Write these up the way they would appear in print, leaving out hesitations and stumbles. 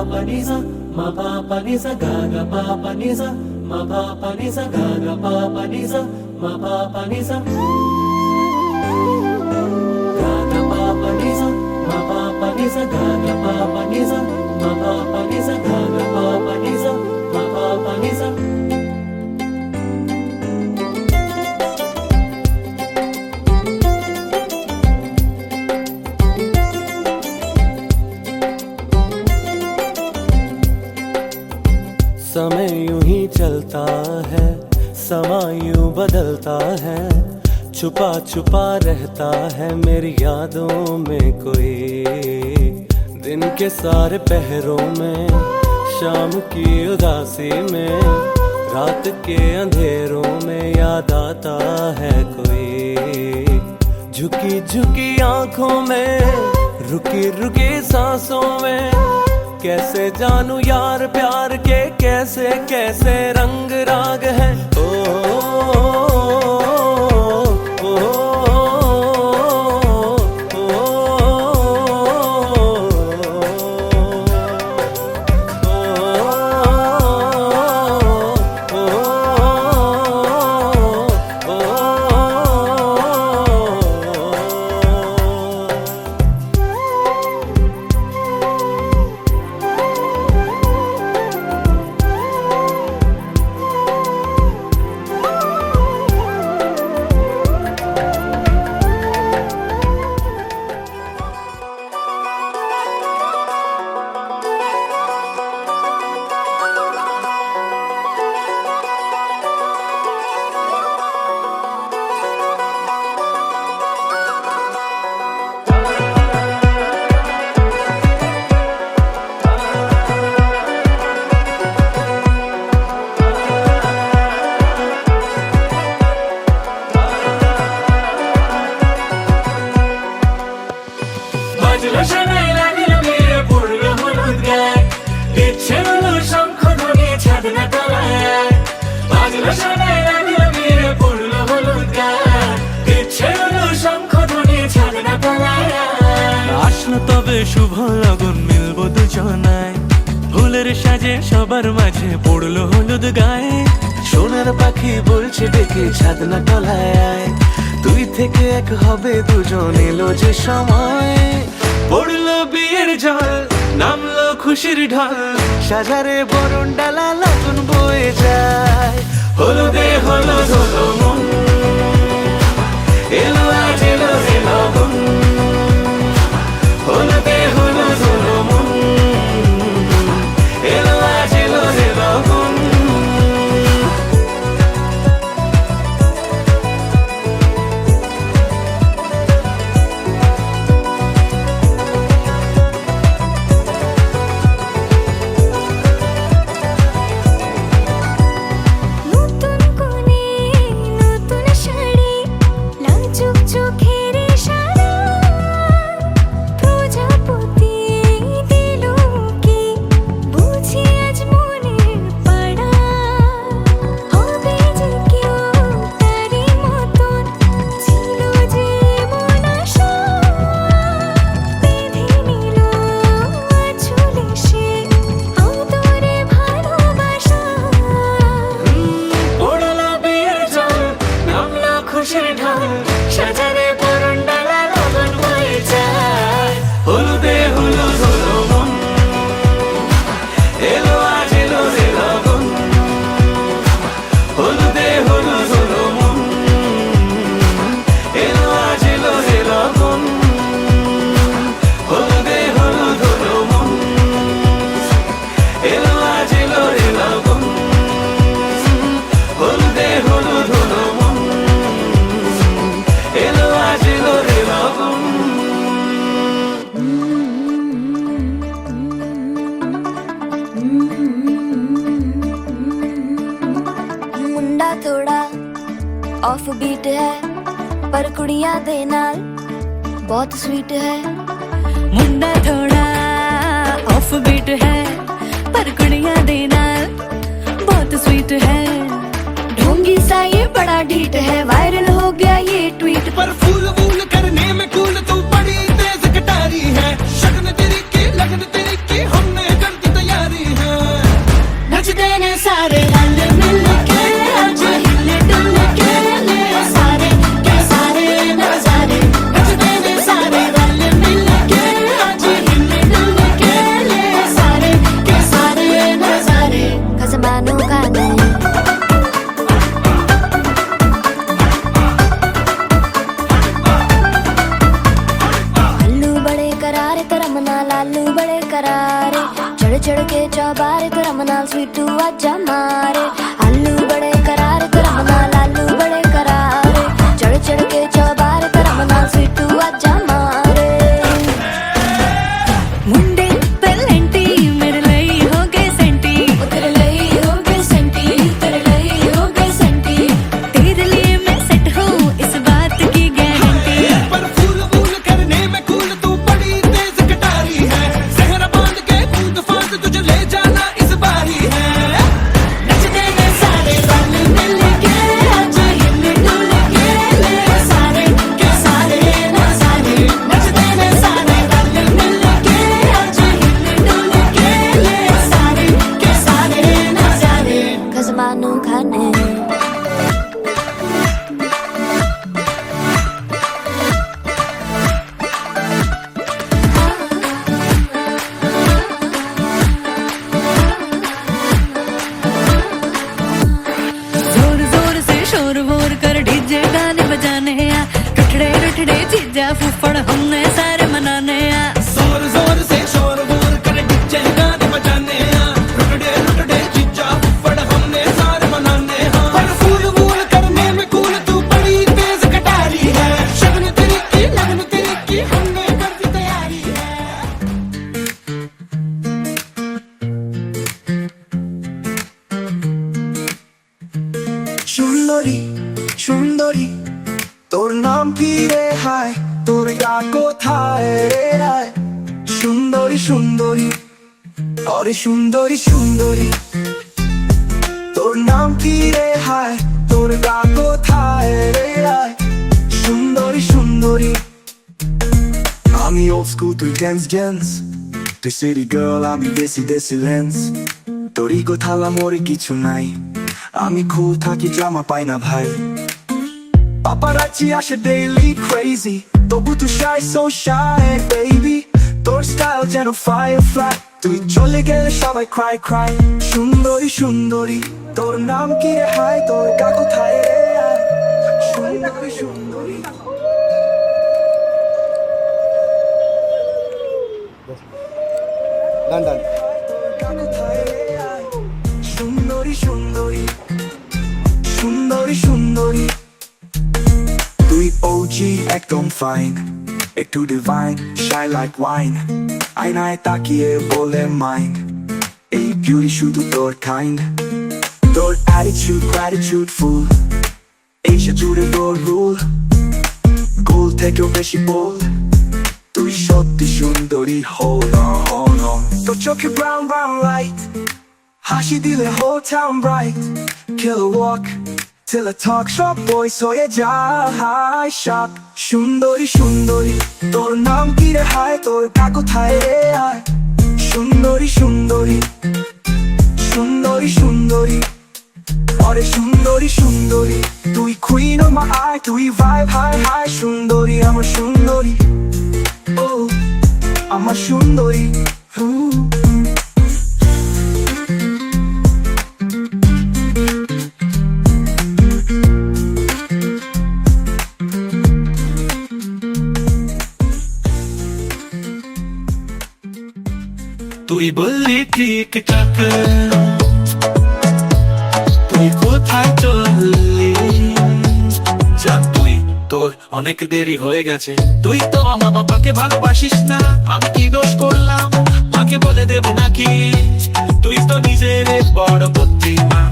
pa ni sa, ma pa pa ni sa, ga ga pa pa ni sa, ma pa pa ni sa, ga ga pa pa ni sa, ma pa pa ni sa, ga ga pa pa ni sa, ma pa pa ni sa, ga ga pa pa ni sa, ma pa pa ni sa, ga ga pa pa ni sa, ma pa pa ni sa. समय यूं ही चलता है, समा यूं बदलता है, छुपा छुपा रहता है मेरी यादों में कोई। दिन के सारे पहरों में, शाम की उदासी में, रात के अंधेरों में याद आता है कोई। झुकी झुकी आंखों में, रुकी रुकी सांसों में, कैसे जानू यार प्यार के कैसे कैसे रंग राग है। ओ, ओ, বাজলো শোনাই লাগিল মেরে পড়লো হলুদ গায়ে, ইচ্ছে হলো শঙ্খ ধ্বনি ছাদ না তলায়। বাজলো শোনাই লাগিল মেরে পড়লো হলুদ গায়ে, ইচ্ছে হলো শঙ্খ ধ্বনি ছাদ না তলায়। আসলো তবে শুভ লগন, মিলবো দুজনায়, ফুলের সাজে সবার মাঝে পড়লো হলুদ গায়ে। সোনার পাখি বলছে ডেকে ছাদ না তলায়, তুই থেকে এক হবে দুজন, এলো যে সময়। পড়লো বিয়ের জল, নামলো খুশির ঢল, সাজারে বরণ ডালা লগন বয়ে যায়। হলুদে হলুদ হলো মন, এলো আজ এলো রে লগন। হলুদে হলুদ হলো মন, এলো আজ এলো রে লগন। নতুন কোণে নতুন শাড়ি, লাজুক চোখের ইশারা, প্রজাপতি দিল কি বুঝি আজ মনের পাড়া। হবে যে কেউ তারই মতন, ছিল যে মন আশা, বেঁধে নিল আঁচলে সে আদরে ভালোবাসা। পড়লো বিয়ের জল, নামলো খুশির ঢল, সাজারে বরণ ডালা লগন বয়ে যায়। হলুদে হলুদ হলো মন, এলো আজ এলো রে লগন। হলুদে হলুদ হলো মন, এলো আজ এলো রে লগন। হলুদে হলুদ হলো মন, এলো আজ এলো রে লগন। হলুদে হলুদ হলো মন, এলো আজ এলো রে লগন। मुंडा थोड़ा ऑफ बीट है, पर कुड़ियां दे नाल बहुत स्वीट है। मुंडा थोड़ा ऑफ बीट है, पर कुड़ियां दे नाल बहुत स्वीट है। ढोंगी सा ये बड़ा ढीठ है, वायरल हो गया ये ट्वीट। पर फूल वूल करने में कूल तू बड़ी तेज कटारी है। शगन तेरी की लगन तेरी की हमने कर दी आजा मारे आलू बड़े करार गरम नाल आलू बड़े करारे चढ़ चढ़ के चौबार गरम नाल स्वीटू आजा मारे मुंडे पेलेंटी मेरे ਲਈ हो गए सेंटी तेरे ਲਈ हो गए सेंटी तेरे ਲਈ हो गए सेंटी तेरे लिए मैं सेट हूँ इस बात की गारंटी पर फूल फूल करने में कूल तू बड़ी तेज कटारी है सहरा बांध के कूद फांद तुझे ले जाना इस बारी है नचते हैं सारे रल मिल के आजा हिल डुल के ले सारे के सारे ना सारे नचते हैं सारे रल मिल के आजा हिल डुल के ले सारे के सारे ना सारे खजमानू खाने जोर जोर से शोर वोर कर डीजे गाने बजाने आ रठड़े रठड़े चीजा फुफड़ हमने सारे मनाने आ जोर जोर से शोर वोर कर डीजे गाने बजाने हैं रुकड़े रुकड़े चिच्चा फुफड़ हमने सारे मनाने हैं पर फूल फूल करने में कूल तू बड़ी तेज कटारी है शगन तेरी की लगन तेरी की हमने कर दी तैयारी है সুন্দরী সুন্দরী তোর নাম কি রে হায় তোর গা কোথায় রে রায় সুন্দরী সুন্দরী অরে সুন্দরী সুন্দরী তোর নাম কি রে হায় তোর গা কোথায় রে রায় সুন্দরী সুন্দরী আমি old school তুই dance dance তুই city girl আমি দেশি দেশি লেন্স তোর ইগো থালা মোরে কিছু নাই আমি cool থাকি জামা পাই না ভাই পাপারাচি আসে daily crazy তবু তুই shy so shy baby তোর style যেন firefly তুই চলে গেলে সবাই cry cry সুন্দরী সুন্দরী তোর নাম কি রে হায় তোর গা কোথায় রে আয়? সুন্দরী সুন্দরী লন্ডন সুন্দরী সুন্দরী সুন্দরী সুন্দরী তুই OG একদম ফাইন একটু ডিভাইন shy like wine আয়নায় তাকিয়ে বলে মাইন্ড এই বিউটি শুধু তোর কাইন্ড তোর attitude gratitude full Asia জুড়ে তোর রুল গোল থেকেও বেশি bold তুই সত্যি সুন্দরী hold on তোর চোখে brown brown light হাসি দিলে whole town bright Killer walk till I talk shop boy হয়ে যায় sharp সুন্দরী সুন্দরী তোর নাম কি রে হায় তোর গা কোথায় রে আয় সুন্দরী সুন্দরী সুন্দরী সুন্দরী অরে সুন্দরী সুন্দরী তুই queen of my eye তুই vibe high high সুন্দরী আমার সুন্দরী ও আমার সুন্দরী তুই বললি ঠিক টাক তুই কোথায় চললি জান তুই তোর অনেক দেরি হয়ে গেছে তুই তো আমার বাবাকে ভালোবাসিস না আমি কি দোষ করলাম মাকে বলে দেবো নাকি তুই তো নিজের বড় বুদ্ধিমান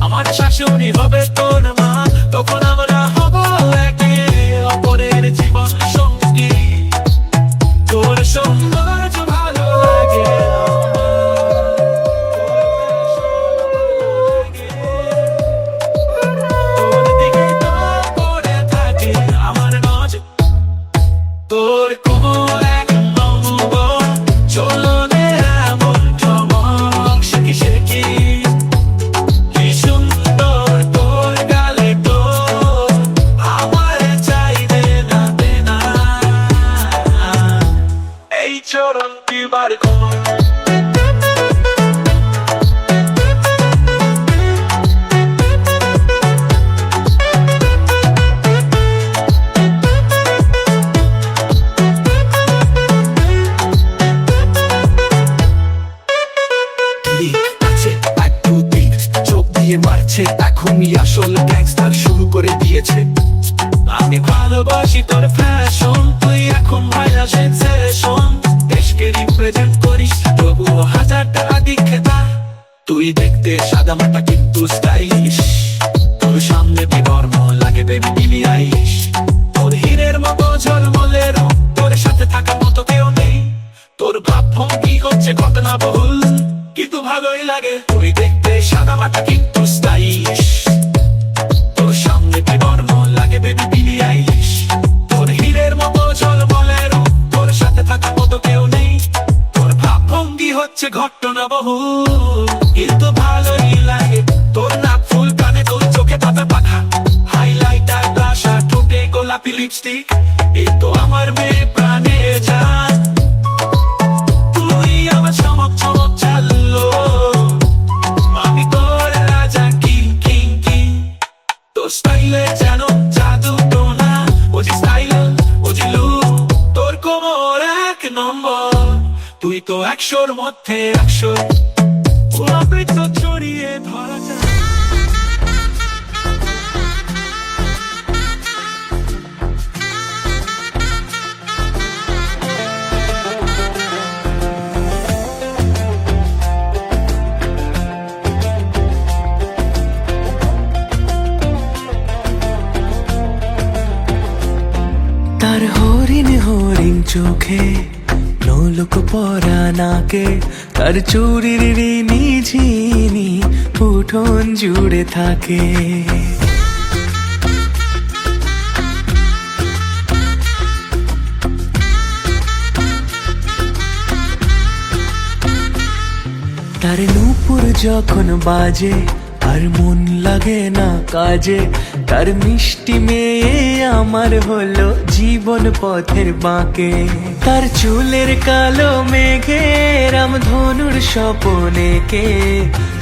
আমার শাশুড়ি হবে তোর মা তখন আমরা হব একে অপরের জীবন সঙ্গী তোর সৌন্দর্য ভালো লাগে তোর দিকে তো পড়ে থাকে আমার নজর তোর কোমর এক নম্বর চলনে এমন চমক শেখি শেখি কি সুন্দর তোর গালে তোর আমার চাই দে না এই ছোট আসল গ্যাংস্টার শুরু করে দিয়েছে। আমি ভালোবাসি তোর ফ্যাশন, তুই এখন ভাইরা সেন্সেশন। দেশকে রিপ্রেজেন্ট করিস, তবুও হাজার টাকা দিক্ষেতা। তুই দেখতে সাদা মাটা কিন্তু স্টাইলিশ, তোর সামনে বিবর্ম লাগে বেবি বিলি আইলিশ। তোর হীরের মতো ঝলমলে রূপ, তোর সাথে থাকার মতো কেউ নেই। তোর ভাবভঙ্গি হচ্ছে ঘটনা বহুল, কিন্তু ভালোই লাগে। তুই দেখতে সাদা মাটা কিন্তু স্টাইলিশ, তোর সামনে বিবর্ম লাগে বেবি বিলি আইলিশ। তোর হীরের মতো ঝলমলে রূপ, তোর সাথে থাকার মতো কেউ নেই। তোর ভাবভঙ্গি হচ্ছে ঘটনা বহুল, কিন্তু ভালোই লাগে। তোর নাক ফুল, কানে তোর চোখে পাতা পাখা, হাইলাইটার ব্লাশা, ঠোঁটে গোলাপি লিপস্টিক। এই তো আমার মেয়ে প্রাণে জান, তুই আমার চমক চমক চাললো। আমি তোর রাজা কিং কিং কিং। তোর স্টাইলে যেন জাদু টোনা, ও যে স্টাইল ও যে লুক, তোর কোমর এক নম্বর। তুই তো 100-র মধ্যে 100, তুই তো ছড়িয়ে ধরা যায়। তার হরিণ হরিণ চোখে, নোলক পরা নাকে, তার চুরির রিনি ঝিনি উঠোন জুড়ে থাকে। তার নূপুর যখন বাজে আর মন লাগে না কাজে, তার মিষ্টি মেয়ে আমার হলো জীবন পথের বাঁকে। তার চুলের কালো মেঘে রামধনুর স্বপনে কে,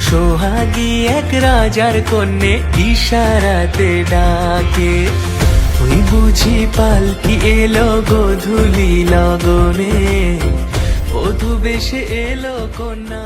সোহাগী এক রাজার কন্যে ইশারাতে ডাকে। ওই বুঝি পালকি এলো গোধূলি লগনে, বধূ বেশে এলো কন্যা।